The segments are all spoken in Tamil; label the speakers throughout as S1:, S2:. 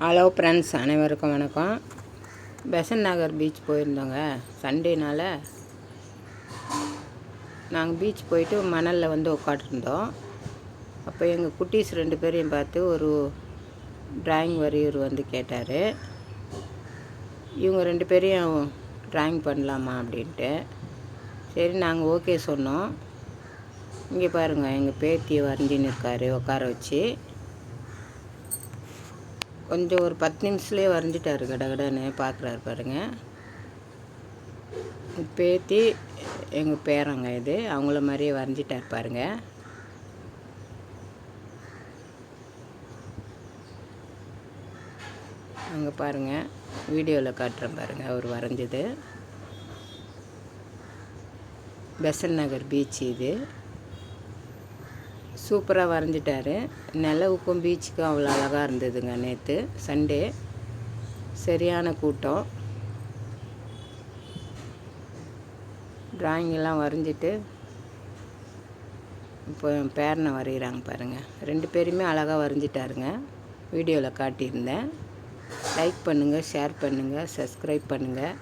S1: ஹலோ ஃப்ரெண்ட்ஸ், அனைவருக்கும் வணக்கம். பெசன்ட் நகர் பீச் போயிருந்தோங்க. சண்டேனால் நாங்கள் பீச் போயிட்டு மணலில் வந்து உட்காந்துருந்தோம். அப்போ எங்கள் குட்டீஸ் 2 பேரையும் பார்த்து ஒரு ட்ராயிங் வரையவர் வந்து கேட்டார். இவங்க 2 பேரையும் ட்ராயிங் பண்ணலாமா அப்படின்ட்டு. சரி, நாங்கள் ஓகே சொன்னோம். இங்கே பாருங்கள், எங்கள் பேத்தியை வரைஞ்சின்னு இருக்கார் உட்கார வச்சு. கொஞ்சம் ஒரு 10 நிமிஷத்துலேயே வரைஞ்சிட்டாரு. கடகடன்னு பார்க்குறாரு பாருங்கள். பேத்தி எங்கள் பேரங்க, இது அவங்கள மாதிரியே வரைஞ்சிட்டார் பாருங்கள். அங்கே பாருங்கள், வீடியோவில் காட்டுறேன் பாருங்கள். அவர் வரைஞ்சது பெசன்ட் நகர் பீச். இது சூப்பராக வரைஞ்சிட்டாரு. நிலவுக்கும் பீச்சுக்கும் அவ்வளோ அழகாக இருந்ததுங்க. நேற்று சண்டே சரியான கூட்டம். ட்ராயிங்கெல்லாம் வரைஞ்சிட்டு இப்போ என் பேரனை வரைகிறாங்க பாருங்கள். 2 பேருமே அழகாக வரைஞ்சிட்டாருங்க. வீடியோவில் காட்டியிருந்தேன். லைக் பண்ணுங்கள், ஷேர் பண்ணுங்கள், சப்ஸ்கிரைப் பண்ணுங்கள்.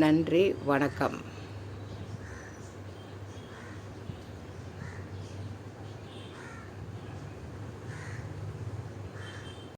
S1: நன்றி, வணக்கம்.